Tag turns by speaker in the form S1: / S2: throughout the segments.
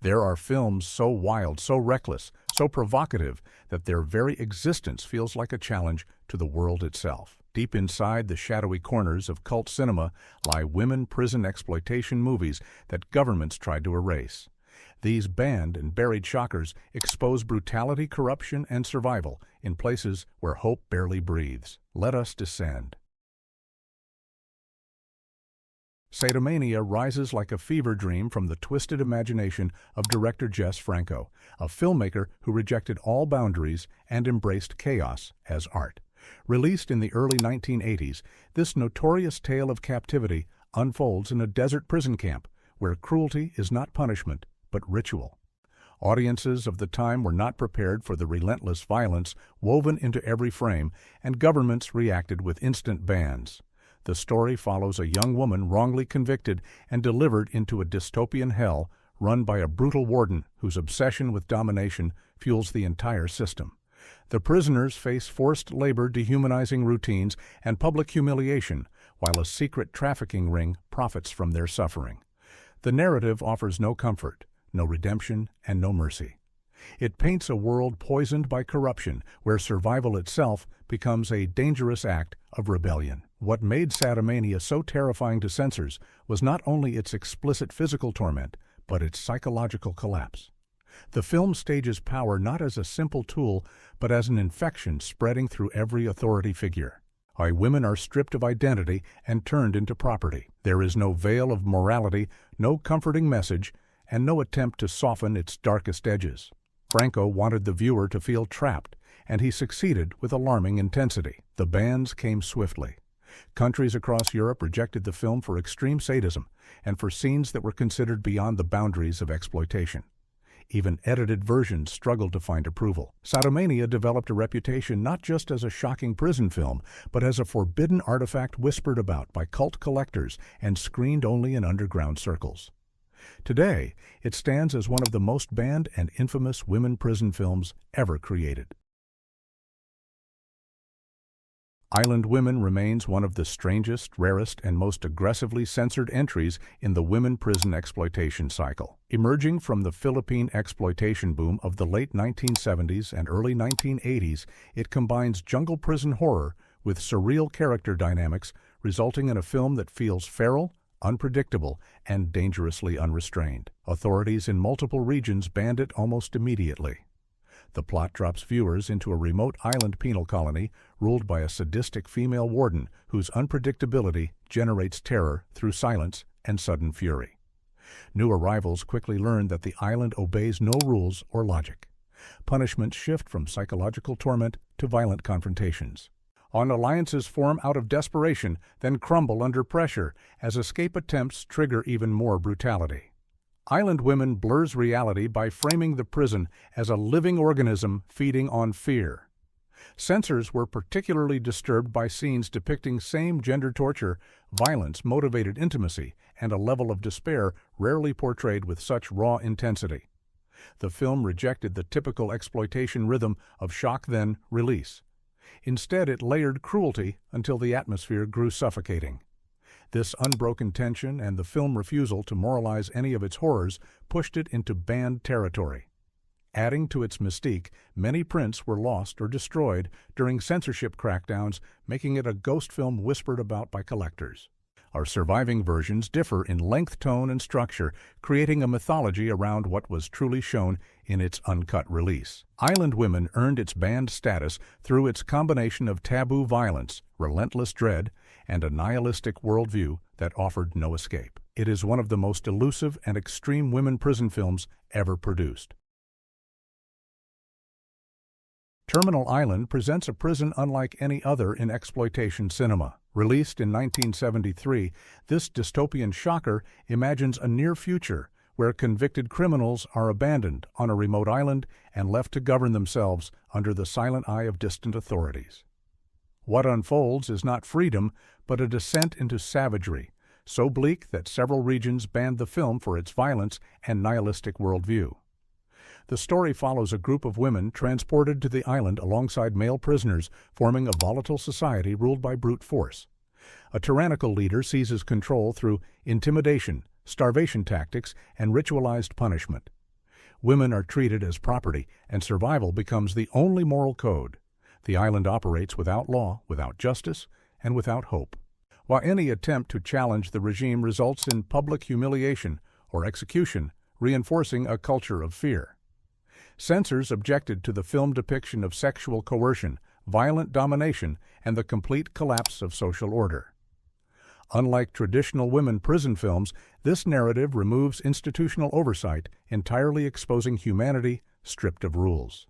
S1: There are films so wild, so reckless, so provocative that their very existence feels like a challenge to the world itself. Deep inside the shadowy corners of cult cinema lie women prison exploitation movies that governments tried to erase. These banned and buried shockers expose brutality, corruption, and survival in places where hope barely breathes. Let us descend. Sadomania rises like a fever dream from the twisted imagination of director Jess Franco, a filmmaker who rejected all boundaries and embraced chaos as art. Released in the early 1980s, this notorious tale of captivity unfolds in a desert prison camp where cruelty is not punishment but ritual. Audiences of the time were not prepared for the relentless violence woven into every frame, and governments reacted with instant bans. The story follows a young woman wrongly convicted and delivered into a dystopian hell run by a brutal warden whose obsession with domination fuels the entire system. The prisoners face forced labor, dehumanizing routines, and public humiliation, while a secret trafficking ring profits from their suffering. The narrative offers no comfort, no redemption, and no mercy. It paints a world poisoned by corruption, where survival itself becomes a dangerous act of rebellion. What made Sadomania so terrifying to censors was not only its explicit physical torment, but its psychological collapse. The film stages power not as a simple tool, but as an infection spreading through every authority figure. How women are stripped of identity and turned into property. There is no veil of morality, no comforting message, and no attempt to soften its darkest edges. Franco wanted the viewer to feel trapped, and he succeeded with alarming intensity. The bans came swiftly. Countries across Europe rejected the film for extreme sadism and for scenes that were considered beyond the boundaries of exploitation. Even edited versions struggled to find approval. Sadomania developed a reputation not just as a shocking prison film, but as a forbidden artifact whispered about by cult collectors and screened only in underground circles. Today, it stands as one of the most banned and infamous women prison films ever created. Island Women remains one of the strangest, rarest, and most aggressively censored entries in the women prison exploitation cycle. Emerging from the Philippine exploitation boom of the late 1970s and early 1980s, it combines jungle prison horror with surreal character dynamics, resulting in a film that feels feral, unpredictable, and dangerously unrestrained. Authorities in multiple regions banned it almost immediately. The plot drops viewers into a remote island penal colony ruled by a sadistic female warden whose unpredictability generates terror through silence and sudden fury. New arrivals quickly learn that the island obeys no rules or logic. Punishments shift from psychological torment to violent confrontations. Alliances form out of desperation, then crumble under pressure as escape attempts trigger even more brutality. Island Women blurs reality by framing the prison as a living organism feeding on fear. Censors were particularly disturbed by scenes depicting same-gender torture, violence-motivated intimacy, and a level of despair rarely portrayed with such raw intensity. The film rejected the typical exploitation rhythm of shock then release. Instead, it layered cruelty until the atmosphere grew suffocating. This unbroken tension and the film's refusal to moralize any of its horrors pushed it into banned territory. Adding to its mystique, many prints were lost or destroyed during censorship crackdowns, making it a ghost film whispered about by collectors. Our surviving versions differ in length, tone, and structure, creating a mythology around what was truly shown in its uncut release. Island Women earned its banned status through its combination of taboo violence, relentless dread, and a nihilistic worldview that offered no escape. It is one of the most elusive and extreme women prison films ever produced. Terminal Island presents a prison unlike any other in exploitation cinema. Released in 1973, this dystopian shocker imagines a near future where convicted criminals are abandoned on a remote island and left to govern themselves under the silent eye of distant authorities. What unfolds is not freedom, but a descent into savagery, so bleak that several regions banned the film for its violence and nihilistic worldview. The story follows a group of women transported to the island alongside male prisoners, forming a volatile society ruled by brute force. A tyrannical leader seizes control through intimidation, starvation tactics, and ritualized punishment. Women are treated as property, and survival becomes the only moral code. The island operates without law, without justice, and without hope. While any attempt to challenge the regime results in public humiliation or execution, reinforcing a culture of fear. Censors objected to the film depiction of sexual coercion, violent domination, and the complete collapse of social order. Unlike traditional women prison films, this narrative removes institutional oversight, entirely exposing humanity stripped of rules.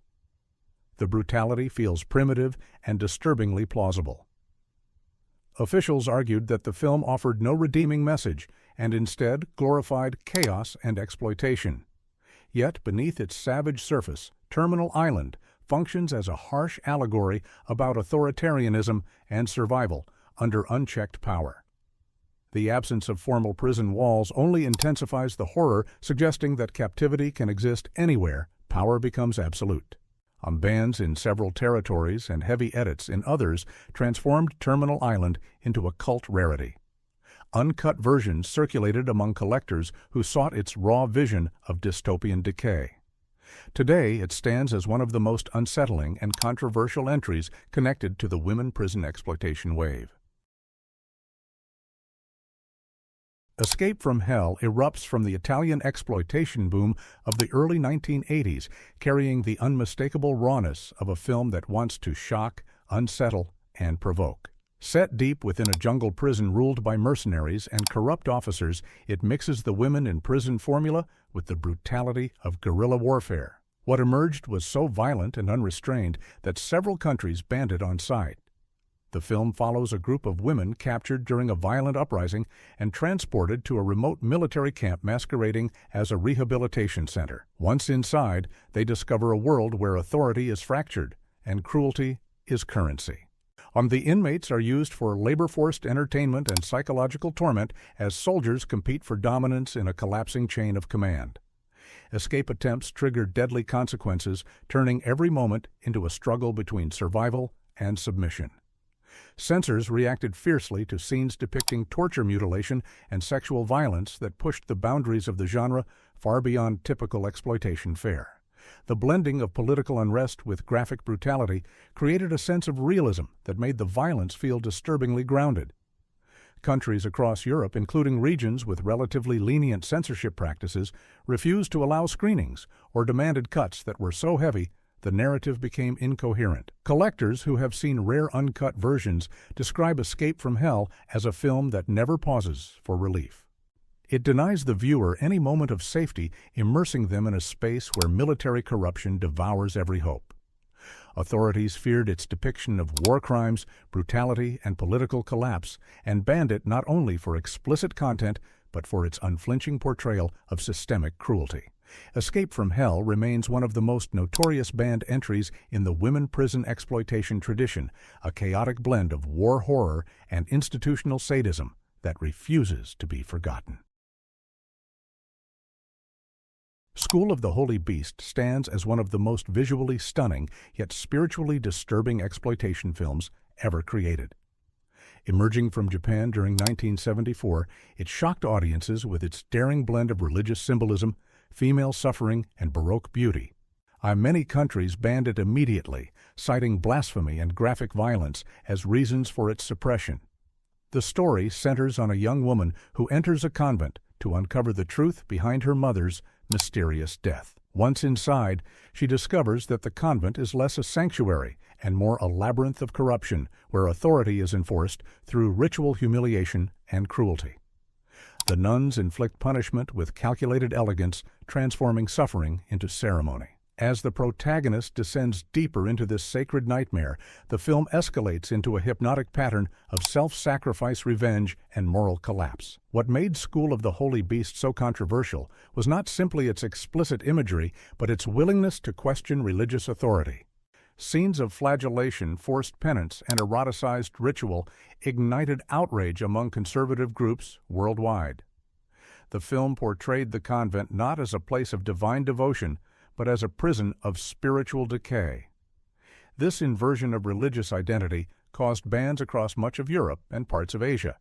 S1: The brutality feels primitive and disturbingly plausible. Officials argued that the film offered no redeeming message and instead glorified chaos and exploitation. Yet, beneath its savage surface, Terminal Island functions as a harsh allegory about authoritarianism and survival under unchecked power. The absence of formal prison walls only intensifies the horror, suggesting that captivity can exist anywhere. Power becomes absolute. Bans in several territories and heavy edits in others transformed Terminal Island into a cult rarity. Uncut versions circulated among collectors who sought its raw vision of dystopian decay. Today, it stands as one of the most unsettling and controversial entries connected to the women prison exploitation wave. Escape from Hell erupts from the Italian exploitation boom of the early 1980s, carrying the unmistakable rawness of a film that wants to shock, unsettle, and provoke. Set deep within a jungle prison ruled by mercenaries and corrupt officers, it mixes the women in prison formula with the brutality of guerrilla warfare. What emerged was so violent and unrestrained that several countries banned it on sight. The film follows a group of women captured during a violent uprising and transported to a remote military camp masquerading as a rehabilitation center. Once inside, they discover a world where authority is fractured and cruelty is currency. The inmates are used for labor-forced entertainment and psychological torment as soldiers compete for dominance in a collapsing chain of command. Escape attempts trigger deadly consequences, turning every moment into a struggle between survival and submission. Censors reacted fiercely to scenes depicting torture, mutilation, and sexual violence that pushed the boundaries of the genre far beyond typical exploitation fare. The blending of political unrest with graphic brutality created a sense of realism that made the violence feel disturbingly grounded. Countries across Europe, including regions with relatively lenient censorship practices, refused to allow screenings or demanded cuts that were so heavy the narrative became incoherent. Collectors who have seen rare uncut versions describe Escape from Hell as a film that never pauses for relief. It denies the viewer any moment of safety, immersing them in a space where military corruption devours every hope. Authorities feared its depiction of war crimes, brutality, and political collapse, and banned it not only for explicit content, but for its unflinching portrayal of systemic cruelty. Escape from Hell remains one of the most notorious banned entries in the women prison exploitation tradition, a chaotic blend of war horror and institutional sadism that refuses to be forgotten. School of the Holy Beast stands as one of the most visually stunning yet spiritually disturbing exploitation films ever created. Emerging from Japan during 1974, it shocked audiences with its daring blend of religious symbolism, female suffering, and Baroque beauty. Many countries banned it immediately, citing blasphemy and graphic violence as reasons for its suppression. The story centers on a young woman who enters a convent to uncover the truth behind her mother's mysterious death. Once inside, she discovers that the convent is less a sanctuary and more a labyrinth of corruption where authority is enforced through ritual humiliation and cruelty. The nuns inflict punishment with calculated elegance, transforming suffering into ceremony. As the protagonist descends deeper into this sacred nightmare, the film escalates into a hypnotic pattern of self-sacrifice, revenge, and moral collapse. What made School of the Holy Beast so controversial was not simply its explicit imagery, but its willingness to question religious authority. Scenes of flagellation, forced penance, and eroticized ritual ignited outrage among conservative groups worldwide. The film portrayed the convent not as a place of divine devotion, but as a prison of spiritual decay. This inversion of religious identity caused bans across much of Europe and parts of Asia.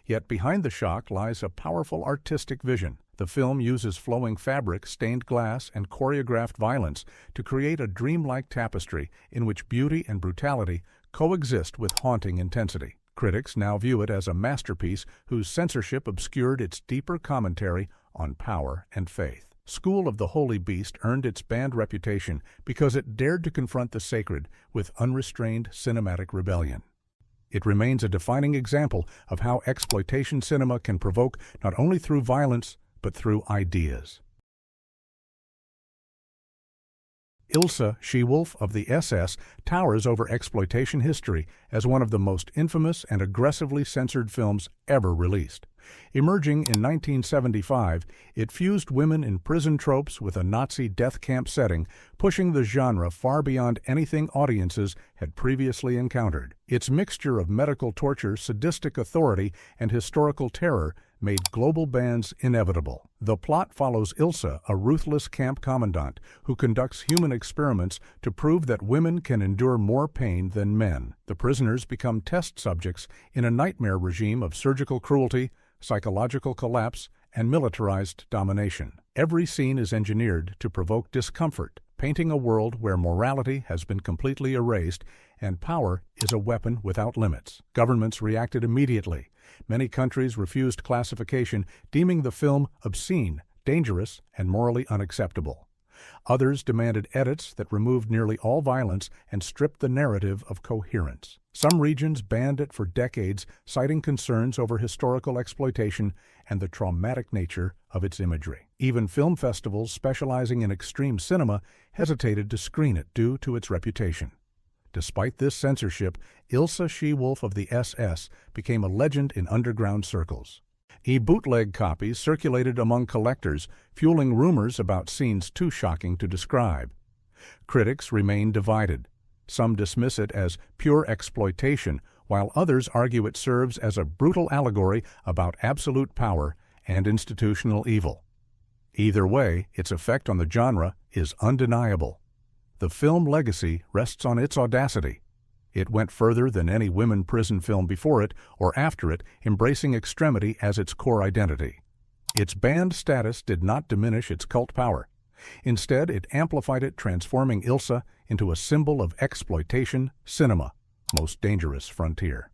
S1: Yet behind the shock lies a powerful artistic vision. The film uses flowing fabric, stained glass, and choreographed violence to create a dreamlike tapestry in which beauty and brutality coexist with haunting intensity. Critics now view it as a masterpiece whose censorship obscured its deeper commentary on power and faith. School of the Holy Beast earned its banned reputation because it dared to confront the sacred with unrestrained cinematic rebellion. It remains a defining example of how exploitation cinema can provoke not only through violence, but through ideas. Ilsa, she-wolf of the SS, towers over exploitation history as one of the most infamous and aggressively censored films ever released. Emerging in 1975, it fused women in prison tropes with a Nazi death camp setting, pushing the genre far beyond anything audiences had previously encountered. Its mixture of medical torture, sadistic authority, and historical terror made global bans inevitable. The plot follows Ilsa, a ruthless camp commandant who conducts human experiments to prove that women can endure more pain than men. The prisoners become test subjects in a nightmare regime of surgical cruelty, psychological collapse, and militarized domination. Every scene is engineered to provoke discomfort, painting a world where morality has been completely erased and power is a weapon without limits. Governments reacted immediately. Many countries refused classification, deeming the film obscene, dangerous, and morally unacceptable. Others demanded edits that removed nearly all violence and stripped the narrative of coherence. Some regions banned it for decades, citing concerns over historical exploitation and the traumatic nature of its imagery. Even film festivals specializing in extreme cinema hesitated to screen it due to its reputation. Despite this censorship, Ilsa, she-wolf of the SS became a legend in underground circles. E-bootleg copies circulated among collectors, fueling rumors about scenes too shocking to describe. Critics remain divided. Some dismiss it as pure exploitation, while others argue it serves as a brutal allegory about absolute power and institutional evil. Either way, its effect on the genre is undeniable. The film legacy rests on its audacity. It went further than any women prison film before it or after it, embracing extremity as its core identity. Its banned status did not diminish its cult power. Instead, it amplified it, transforming Ilsa into a symbol of exploitation cinema, most dangerous frontier.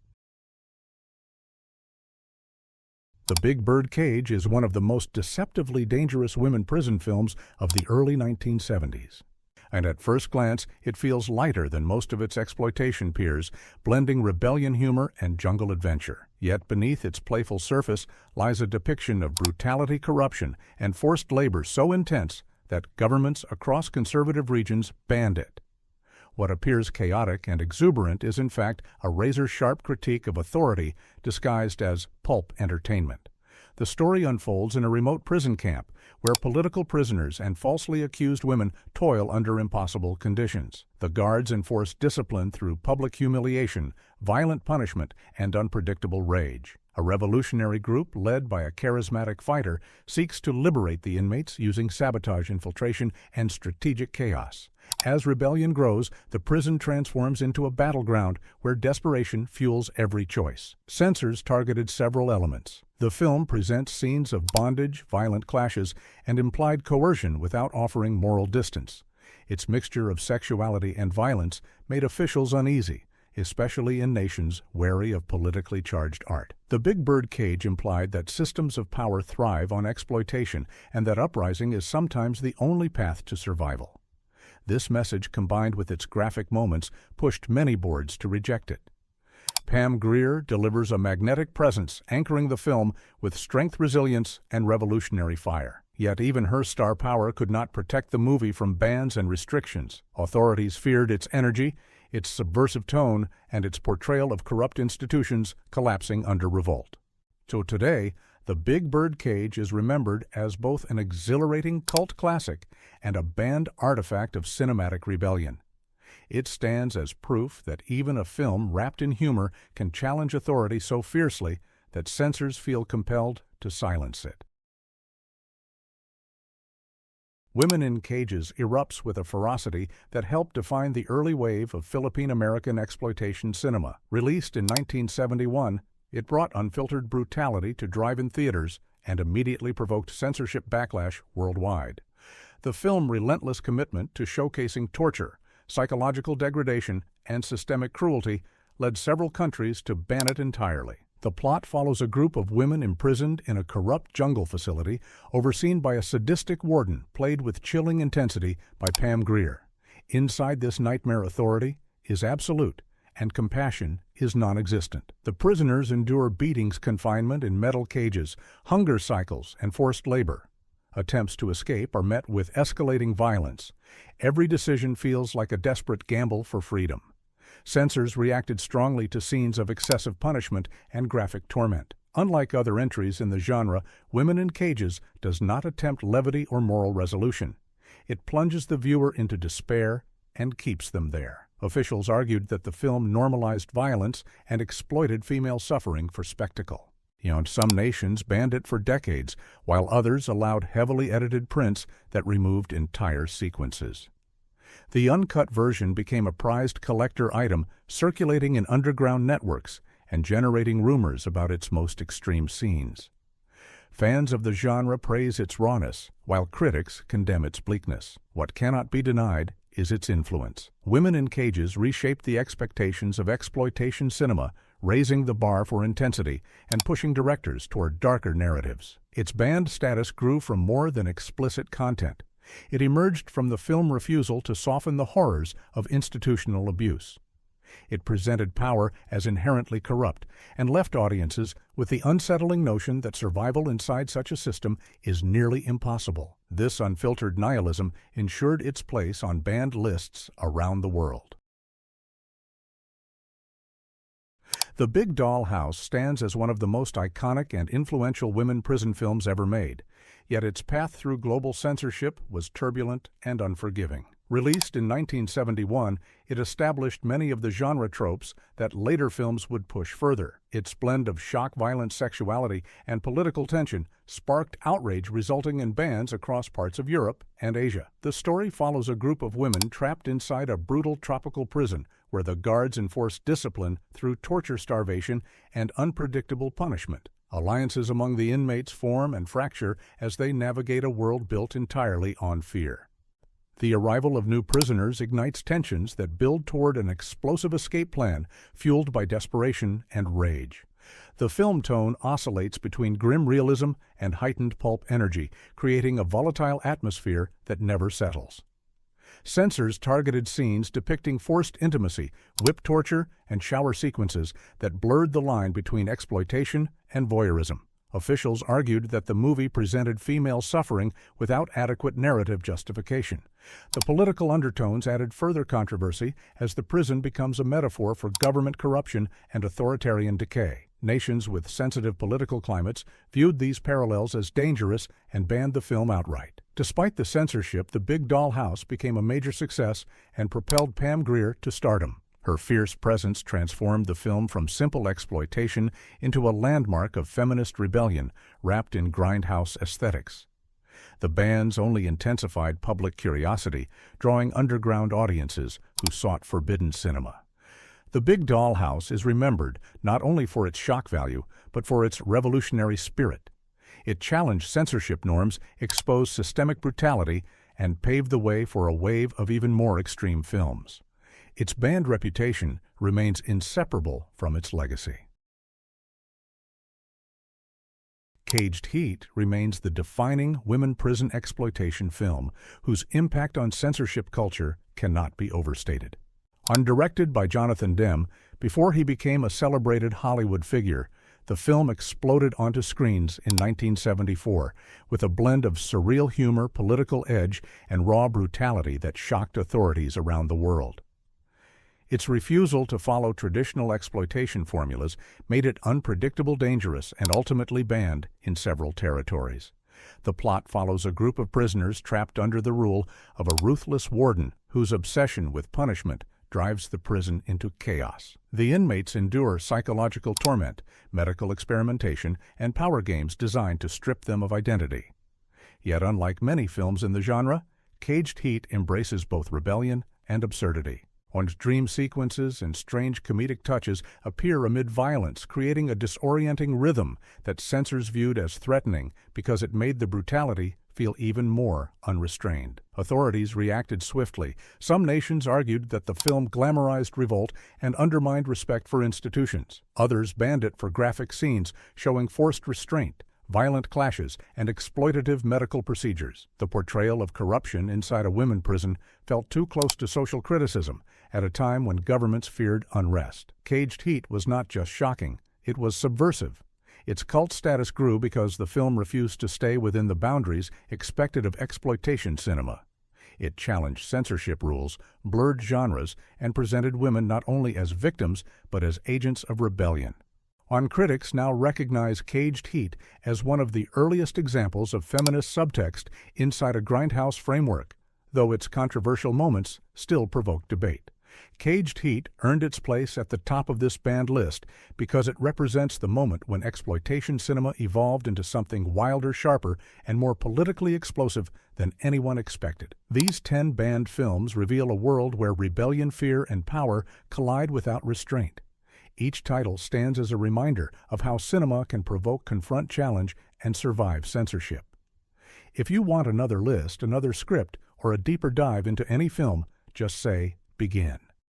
S1: The Big Bird Cage is one of the most deceptively dangerous women prison films of the early 1970s. And at first glance, it feels lighter than most of its exploitation peers, blending rebellion humor and jungle adventure. Yet beneath its playful surface lies a depiction of brutality, corruption, and forced labor so intense that governments across conservative regions banned it. What appears chaotic and exuberant is in fact a razor-sharp critique of authority disguised as pulp entertainment. The story unfolds in a remote prison camp where political prisoners and falsely accused women toil under impossible conditions. The guards enforce discipline through public humiliation, violent punishment, and unpredictable rage. A revolutionary group led by a charismatic fighter seeks to liberate the inmates using sabotage, infiltration, and strategic chaos. As rebellion grows, the prison transforms into a battleground where desperation fuels every choice. Censors targeted several elements. The film presents scenes of bondage, violent clashes, and implied coercion without offering moral distance. Its mixture of sexuality and violence made officials uneasy, especially in nations wary of politically charged art. The Big Bird Cage implied that systems of power thrive on exploitation and that uprising is sometimes the only path to survival. This message, combined with its graphic moments, pushed many boards to reject it. Pam Grier delivers a magnetic presence, anchoring the film with strength, resilience, and revolutionary fire. Yet even her star power could not protect the movie from bans and restrictions. Authorities feared its energy, its subversive tone, and its portrayal of corrupt institutions collapsing under revolt. So today, The Big Bird Cage is remembered as both an exhilarating cult classic and a banned artifact of cinematic rebellion. It stands as proof that even a film wrapped in humor can challenge authority so fiercely that censors feel compelled to silence it. Women in Cages erupts with a ferocity that helped define the early wave of Philippine-American exploitation cinema. Released in 1971, it brought unfiltered brutality to drive-in theaters and immediately provoked censorship backlash worldwide. The film's relentless commitment to showcasing torture, psychological degradation, and systemic cruelty led several countries to ban it entirely. The plot follows a group of women imprisoned in a corrupt jungle facility overseen by a sadistic warden played with chilling intensity by Pam Grier. Inside this nightmare, authority is absolute and compassion is non-existent. The prisoners endure beatings, confinement in metal cages, hunger cycles, and forced labor. Attempts to escape are met with escalating violence. Every decision feels like a desperate gamble for freedom. Censors reacted strongly to scenes of excessive punishment and graphic torment. Unlike other entries in the genre, Women in Cages does not attempt levity or moral resolution. It plunges the viewer into despair and keeps them there. Officials argued that the film normalized violence and exploited female suffering for spectacle. Some nations banned it for decades, while others allowed heavily edited prints that removed entire sequences. The uncut version became a prized collector item, circulating in underground networks and generating rumors about its most extreme scenes. Fans of the genre praise its rawness, while critics condemn its bleakness. What cannot be denied is its influence. Women in Cages reshaped the expectations of exploitation cinema, raising the bar for intensity and pushing directors toward darker narratives. Its banned status grew from more than explicit content. It emerged from the film's refusal to soften the horrors of institutional abuse. It presented power as inherently corrupt and left audiences with the unsettling notion that survival inside such a system is nearly impossible. This unfiltered nihilism ensured its place on banned lists around the world. The Big Dollhouse stands as one of the most iconic and influential women prison films ever made, yet its path through global censorship was turbulent and unforgiving. Released in 1971, it established many of the genre tropes that later films would push further. Its blend of shock, violence, sexuality, and political tension sparked outrage, resulting in bans across parts of Europe and Asia. The story follows a group of women trapped inside a brutal tropical prison where the guards enforce discipline through torture, starvation, and unpredictable punishment. Alliances among the inmates form and fracture as they navigate a world built entirely on fear. The arrival of new prisoners ignites tensions that build toward an explosive escape plan fueled by desperation and rage. The film tone oscillates between grim realism and heightened pulp energy, creating a volatile atmosphere that never settles. Censors targeted scenes depicting forced intimacy, whip torture, and shower sequences that blurred the line between exploitation and voyeurism. Officials argued that the movie presented female suffering without adequate narrative justification. The political undertones added further controversy as the prison becomes a metaphor for government corruption and authoritarian decay. Nations with sensitive political climates viewed these parallels as dangerous and banned the film outright. Despite the censorship, The Big Dollhouse became a major success and propelled Pam Grier to stardom. Her fierce presence transformed the film from simple exploitation into a landmark of feminist rebellion wrapped in Grindhouse aesthetics. The bans only intensified public curiosity, drawing underground audiences who sought forbidden cinema. The Big Dollhouse is remembered not only for its shock value, but for its revolutionary spirit. It challenged censorship norms, exposed systemic brutality, and paved the way for a wave of even more extreme films. Its banned reputation remains inseparable from its legacy. Caged Heat remains the defining women prison exploitation film, whose impact on censorship culture cannot be overstated. Directed by Jonathan Demme, before he became a celebrated Hollywood figure, the film exploded onto screens in 1974 with a blend of surreal humor, political edge, and raw brutality that shocked authorities around the world. Its refusal to follow traditional exploitation formulas made it unpredictable, dangerous, and ultimately banned in several territories. The plot follows a group of prisoners trapped under the rule of a ruthless warden whose obsession with punishment drives the prison into chaos. The inmates endure psychological torment, medical experimentation, and power games designed to strip them of identity. Yet, unlike many films in the genre, Caged Heat embraces both rebellion and absurdity. One's dream sequences and strange comedic touches appear amid violence, creating a disorienting rhythm that censors viewed as threatening because it made the brutality feel even more unrestrained. Authorities reacted swiftly. Some nations argued that the film glamorized revolt and undermined respect for institutions. Others banned it for graphic scenes showing forced restraint, violent clashes, and exploitative medical procedures. The portrayal of corruption inside a women prison felt too close to social criticism at a time when governments feared unrest. Caged Heat was not just shocking, it was subversive. Its cult status grew because the film refused to stay within the boundaries expected of exploitation cinema. It challenged censorship rules, blurred genres, and presented women not only as victims but as agents of rebellion. Critics now recognize Caged Heat as one of the earliest examples of feminist subtext inside a Grindhouse framework, though its controversial moments still provoke debate. Caged Heat earned its place at the top of this banned list because it represents the moment when exploitation cinema evolved into something wilder, sharper, and more politically explosive than anyone expected. These 10 banned films reveal a world where rebellion, fear, and power collide without restraint. Each title stands as a reminder of how cinema can provoke, confront, challenge, and survive censorship. If you want another list, another script, or a deeper dive into any film, just say, begin.